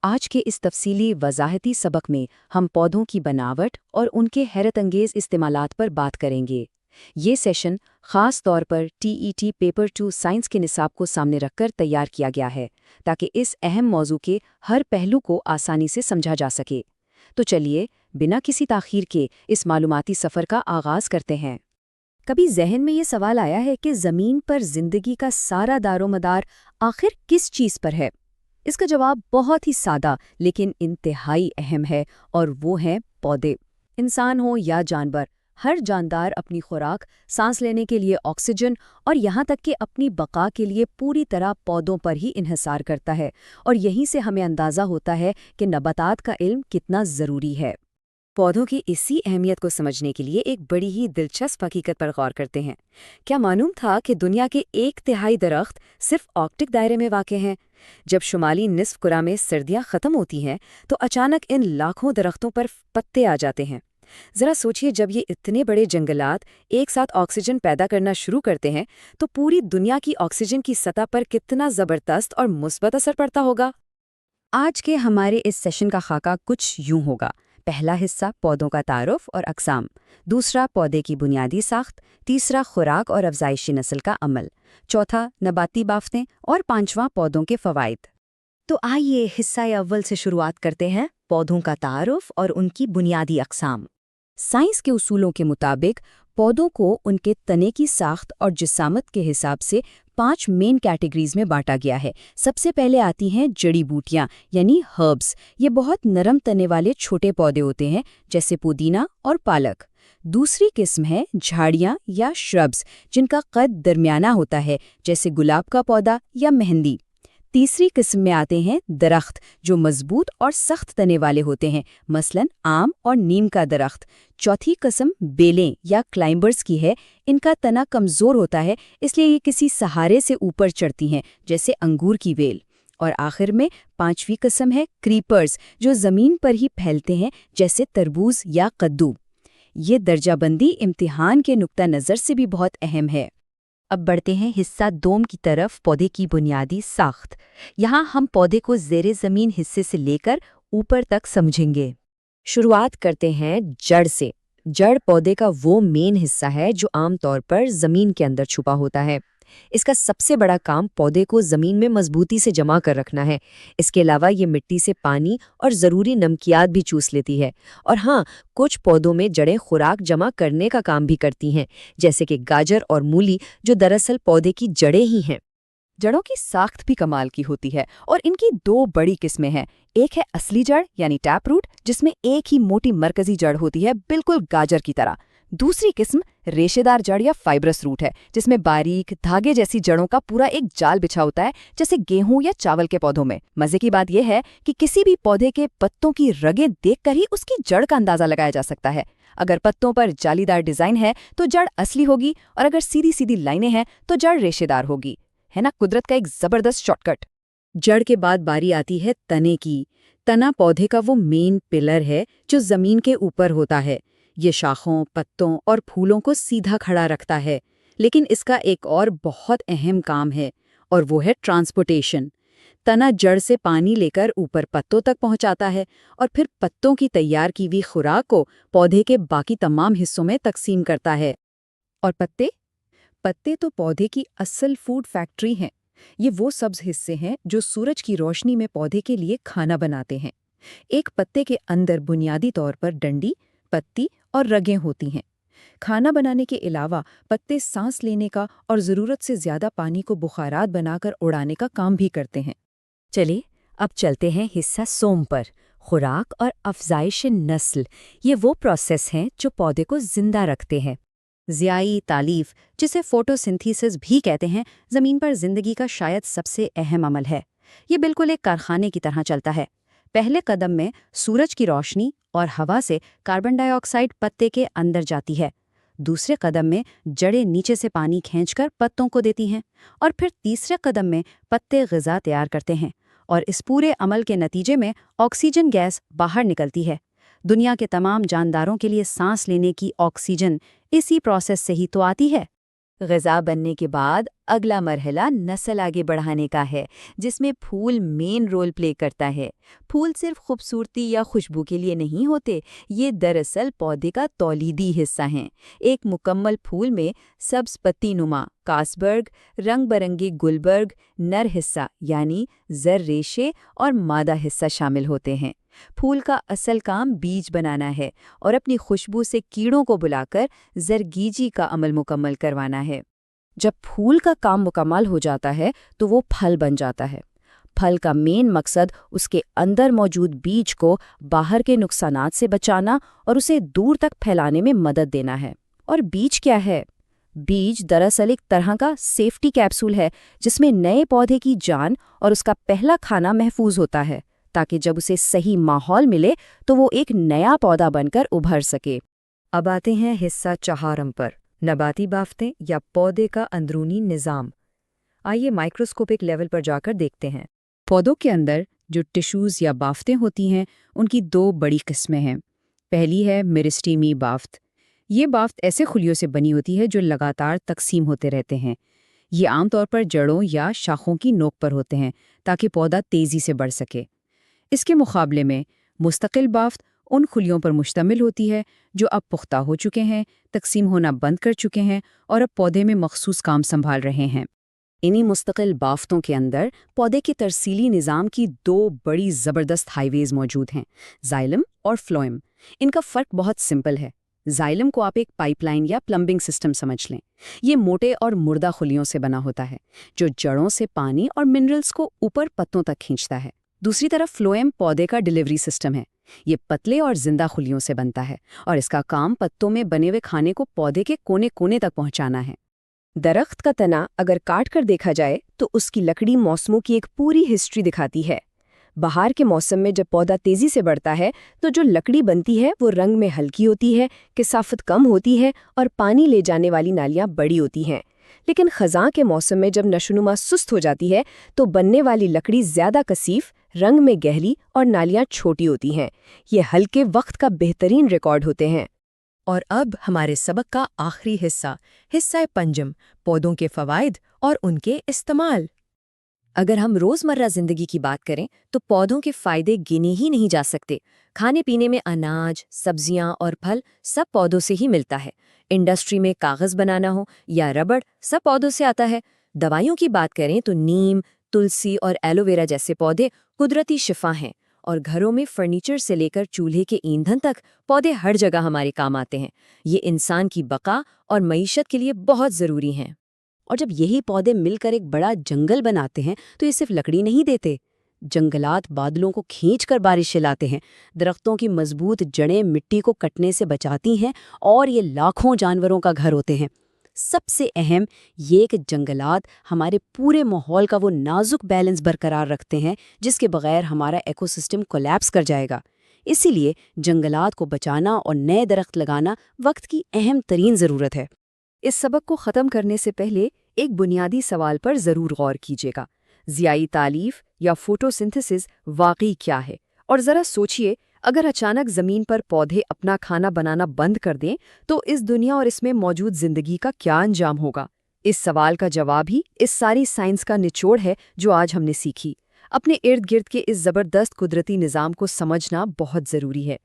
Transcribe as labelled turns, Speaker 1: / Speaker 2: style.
Speaker 1: آج کے اس تفصیلی وضاحتی سبق میں ہم پودوں کی بناوٹ اور ان کے حیرت انگیز استعمالات پر بات کریں گے۔ یہ سیشن خاص طور پر TET پیپر 2 سائنس کے نصاب کو سامنے رکھ کر تیار کیا گیا ہے تاکہ اس اہم موضوع کے ہر پہلو کو آسانی سے سمجھا جا سکے۔ تو چلیے بنا کسی تاخیر کے اس معلوماتی سفر کا آغاز کرتے ہیں۔ کبھی ذہن میں یہ سوال آیا ہے کہ زمین پر زندگی کا سارا دار و مدار آخر کس چیز پر ہے؟ اس کا جواب بہت ہی سادہ لیکن انتہائی اہم ہے، اور وہ ہیں پودے۔ انسان ہو یا جانور، ہر جاندار اپنی خوراک، سانس لینے کے لیے آکسیجن اور یہاں تک کہ اپنی بقا کے لیے پوری طرح پودوں پر ہی انحصار کرتا ہے، اور یہیں سے ہمیں اندازہ ہوتا ہے کہ نباتات کا علم کتنا ضروری ہے۔ پودوں کی اسی اہمیت کو سمجھنے کے لیے ایک بڑی ہی دلچسپ حقیقت پر غور کرتے ہیں۔ کیا معلوم تھا کہ دنیا کے 1/3 درخت صرف آرکٹک دائرے میں واقع ہیں؟ جب شمالی نصف کرہ میں سردیاں ختم ہوتی ہیں تو اچانک ان لاکھوں درختوں پر پتے آ جاتے ہیں۔ ذرا سوچئے، جب یہ اتنے بڑے جنگلات ایک ساتھ آکسیجن پیدا کرنا شروع کرتے ہیں تو پوری دنیا کی آکسیجن کی سطح پر کتنا زبردست اور مثبت اثر پڑتا ہوگا۔ آج کے ہمارے اس سیشن کا خاکہ کچھ یوں ہوگا۔ پہلا حصہ پودوں کا تعارف اور اقسام، دوسرا پودے کی بنیادی ساخت، تیسرا خوراک اور افزائشی نسل کا عمل، چوتھا نباتی بافتیں اور پانچواں پودوں کے فوائد۔ تو آئیے حصہ اول سے شروعات کرتے ہیں، پودوں کا تعارف اور ان کی بنیادی اقسام۔ سائنس کے اصولوں کے مطابق پودوں کو ان کے تنے کی ساخت اور جسامت کے حساب سے 5 مین کیٹیگریز میں بانٹا گیا ہے۔ سب سے پہلے آتی ہیں جڑی بوٹیاں یعنی ہربس۔ یہ بہت نرم تنے والے چھوٹے پودے ہوتے ہیں جیسے پودینہ اور پالک۔ دوسری قسم ہے جھاڑیاں یا شربس، جن کا قد درمیانہ ہوتا ہے جیسے گلاب کا پودا یا مہندی۔ تیسری قسم میں آتے ہیں درخت، جو مضبوط اور سخت تنے والے ہوتے ہیں، مثلاً آم اور نیم کا درخت۔ چوتھی قسم بیلیں یا کلائمبرز کی ہے۔ ان کا تنا کمزور ہوتا ہے، اس لیے یہ کسی سہارے سے اوپر چڑھتی ہیں جیسے انگور کی بیل۔ اور آخر میں پانچویں قسم ہے کریپرز، جو زمین پر ہی پھیلتے ہیں جیسے تربوز یا کدو۔ یہ درجہ بندی امتحان کے نقطہ نظر سے بھی بہت اہم ہے۔ اب بڑھتے ہیں حصہ دوم کی طرف، پودے کی بنیادی ساخت۔ یہاں ہم پودے کو زیر زمین حصے سے لے کر اوپر تک سمجھیں گے۔ شروعات کرتے ہیں جڑ سے۔ جڑ پودے کا وہ مین حصہ ہے جو عام طور پر زمین کے اندر چھپا ہوتا ہے۔ اس کا سب سے بڑا کام پودے کو زمین میں مضبوطی سے جمع کر رکھنا ہے۔ اس کے علاوہ یہ مٹی سے پانی اور ضروری نمکیات بھی چوس لیتی ہے۔ اور ہاں، کچھ پودوں میں جڑیں خوراک جمع کرنے کا کام بھی کرتی ہیں، جیسے کہ گاجر اور مولی، جو دراصل پودے کی جڑیں ہی ہیں۔ جڑوں کی ساخت بھی کمال کی ہوتی ہے، اور ان کی 2 بڑی قسمیں ہیں۔ ایک ہے اصلی جڑ یعنی ٹیپ روٹ، جس میں ایک ہی موٹی مرکزی جڑ ہوتی ہے، بالکل گاجر کی طرح۔ دوسری قسم ریشے دار جڑ یا فائبرس روٹ ہے، جس میں باریک دھاگے جیسی جڑوں کا پورا ایک جال بچھا ہوتا ہے، جیسے گیہوں یا چاول کے پودوں میں۔ مزے کی بات یہ ہے کہ کسی بھی پودے کے پتوں کی رگیں دیکھ کر ہی اس کی جڑ کا اندازہ لگایا جا سکتا ہے۔ اگر پتوں پر جالی دار ڈیزائن ہے تو جڑ اصلی ہوگی، اور اگر سیدھی سیدھی لائنیں ہیں تو جڑ ریشے دار ہوگی۔ ہے نا قدرت کا ایک زبردست شارٹ کٹ۔ جڑ کے بعد باری آتی ہے تنے کی۔ تنا پودے کا وہ مین پلر ہے جو زمین کے اوپر ہوتا ہے۔ یہ شاخوں، پتوں اور پھولوں کو سیدھا کھڑا رکھتا ہے۔ لیکن اس کا ایک اور بہت اہم کام ہے، اور وہ ہے ٹرانسپورٹیشن۔ تنا جڑ سے پانی لے کر اوپر پتوں تک پہنچاتا ہے، اور پھر پتوں کی تیار کی ہوئی خوراک کو پودے کے باقی تمام حصوں میں تقسیم کرتا ہے۔ اور پتے تو پودے کی اصل فوڈ فیکٹری ہیں۔ یہ وہ سبز حصے ہیں جو سورج کی روشنی میں پودے کے لیے کھانا بناتے ہیں۔ ایک پتے کے اندر بنیادی طور پر ڈنڈی، پتی اور رگیں ہوتی ہیں۔ کھانا بنانے کے علاوہ پتے سانس لینے کا اور ضرورت سے زیادہ پانی کو بخارات بنا کر اڑانے کا کام بھی کرتے ہیں۔ چلیے اب چلتے ہیں حصہ سوم پر، خوراک اور افزائش نسل۔ یہ وہ پروسیس ہیں جو پودے کو زندہ رکھتے ہیں۔ ضیائی تالیف، جسے فوٹوسنتھیسس بھی کہتے ہیں، زمین پر زندگی کا شاید سب سے اہم عمل ہے۔ یہ بالکل ایک کارخانے کی طرح چلتا ہے۔ پہلے قدم میں سورج کی روشنی اور ہوا سے کاربن ڈائی آکسائڈ پتے کے اندر جاتی ہے۔ دوسرے قدم میں جڑیں نیچے سے پانی کھینچ کر پتوں کو دیتی ہیں، اور پھر تیسرے قدم میں پتے غذا تیار کرتے ہیں، اور اس پورے عمل کے نتیجے میں آکسیجن گیس باہر نکلتی ہے۔ دنیا کے تمام جانداروں کے لیے سانس لینے کی آکسیجن اسی پروسیس سے ہی تو آتی ہے۔ غذا بننے کے بعد اگلا مرحلہ نسل آگے بڑھانے کا ہے، جس میں پھول مین رول پلے کرتا ہے۔ پھول صرف خوبصورتی یا خوشبو کے لیے نہیں ہوتے، یہ دراصل پودے کا تولیدی حصہ ہیں۔ ایک مکمل پھول میں سبز پتی نما کاسبرگ، رنگ برنگے گلبرگ، نر حصہ یعنی زر ریشے اور مادہ حصہ شامل ہوتے ہیں۔ پھول کا اصل کام بیج بنانا ہے اور اپنی خوشبو سے کیڑوں کو بلا کر زرگیجی کا عمل مکمل کروانا ہے۔ جب پھول کا کام مکمل ہو جاتا ہے تو وہ پھل بن جاتا ہے۔ پھل کا مین مقصد اس کے اندر موجود بیج کو باہر کے نقصانات سے بچانا اور اسے دور تک پھیلانے میں مدد دینا ہے۔ اور بیج کیا ہے؟ بیج دراصل ایک طرح کا سیفٹی کیپسول ہے جس میں نئے پودے کی جان اور اس کا پہلا کھانا محفوظ ہوتا ہے، تاکہ جب اسے صحیح ماحول ملے تو وہ ایک نیا پودا بن کر ابھر سکے۔ اب آتے ہیں حصہ چہارم پر، نباتی بافتیں یا پودے کا اندرونی نظام۔ آئیے مائکروسکوپک لیول پر جا کر دیکھتے ہیں۔ پودوں کے اندر جو ٹشوز یا بافتیں ہوتی ہیں ان کی دو بڑی قسمیں ہیں۔ پہلی ہے میرسٹیمی بافت۔ یہ بافت ایسے خلیوں سے بنی ہوتی ہے جو لگاتار تقسیم ہوتے رہتے ہیں۔ یہ عام طور پر جڑوں یا شاخوں کی نوک پر ہوتے ہیں تاکہ پودا تیزی سے بڑھ سکے۔ اس کے مقابلے میں مستقل بافت ان خلیوں پر مشتمل ہوتی ہے جو اب پختہ ہو چکے ہیں، تقسیم ہونا بند کر چکے ہیں اور اب پودے میں مخصوص کام سنبھال رہے ہیں۔ انہی مستقل بافتوں کے اندر پودے کے ترسیلی نظام کی دو بڑی زبردست ہائی ویز موجود ہیں، زائلم اور فلوئم۔ ان کا فرق بہت سمپل ہے۔ زائلم کو آپ ایک پائپ لائن یا پلمبنگ سسٹم سمجھ لیں۔ یہ موٹے اور مردہ خلیوں سے بنا ہوتا ہے جو جڑوں سے پانی اور منرلز کو اوپر پتوں تک کھینچتا ہے۔ دوسری طرف فلوئم پودے کا ڈیلیوری سسٹم ہے۔ یہ پتلے اور زندہ خلیوں سے بنتا ہے اور اس کا کام پتوں میں بنے ہوئے کھانے کو پودے کے کونے کونے تک پہنچانا ہے۔ درخت کا تنا اگر کاٹ کر دیکھا جائے تو اس کی لکڑی موسموں کی ایک پوری ہسٹری دکھاتی ہے۔ بہار کے موسم میں جب پودا تیزی سے بڑھتا ہے تو جو لکڑی بنتی ہے وہ رنگ میں ہلکی ہوتی ہے، کثافت کم ہوتی ہے اور پانی لے جانے والی نالیاں بڑی ہوتی ہیں۔ لیکن خزاں کے موسم میں جب نشوونما سست ہو جاتی ہے تو بننے والی لکڑی زیادہ کثیف، رنگ میں گہری اور نالیاں چھوٹی ہوتی ہیں۔ یہ ہلکے وقت کا بہترین ریکارڈ ہوتے ہیں۔ اور اب ہمارے سبق کا آخری حصہ، حصہ پنجم، پودوں کے فوائد اور ان کے استعمال۔ اگر ہم روزمرہ زندگی کی بات کریں تو پودوں کے فائدے گنے ہی نہیں جا سکتے۔ کھانے پینے میں اناج، سبزیاں اور پھل سب پودوں سے ہی ملتا ہے۔ انڈسٹری میں کاغذ بنانا ہو یا ربڑ سب پودوں سے آتا ہے۔ دوائیوں کی بات کریں تو نیم، تلسی اور ایلوویرا جیسے پودے قدرتی شفا ہیں، اور گھروں میں فرنیچر سے لے کر چولہے کے ایندھن تک پودے ہر جگہ ہمارے کام آتے ہیں۔ یہ انسان کی بقا اور معیشت کے لیے بہت ضروری ہیں۔ اور جب یہی پودے مل کر ایک بڑا جنگل بناتے ہیں تو یہ صرف لکڑی نہیں دیتے۔ جنگلات بادلوں کو کھینچ کر بارشیں لاتے ہیں، درختوں کی مضبوط جڑیں مٹی کو کٹنے سے بچاتی ہیں اور یہ لاکھوں جانوروں کا گھر ہوتے ہیں۔ سب سے اہم یہ کہ جنگلات ہمارے پورے ماحول کا وہ نازک بیلنس برقرار رکھتے ہیں جس کے بغیر ہمارا ایکو سسٹم کولیپس کر جائے گا۔ اسی لیے جنگلات کو بچانا اور نئے درخت لگانا وقت کی اہم ترین ضرورت ہے۔ اس سبق کو ختم کرنے سے پہلے ایک بنیادی سوال پر ضرور غور کیجیے گا۔ ضیائی تالیف یا فوٹوسنتھسس واقعی کیا ہے؟ اور ذرا سوچئے، اگر اچانک زمین پر پودے اپنا کھانا بنانا بند کر دیں تو اس دنیا اور اس میں موجود زندگی کا کیا انجام ہوگا؟ اس سوال کا جواب ہی اس ساری سائنس کا نچوڑ ہے جو آج ہم نے سیکھی۔ اپنے ارد گرد کے اس زبردست قدرتی نظام کو سمجھنا بہت ضروری ہے۔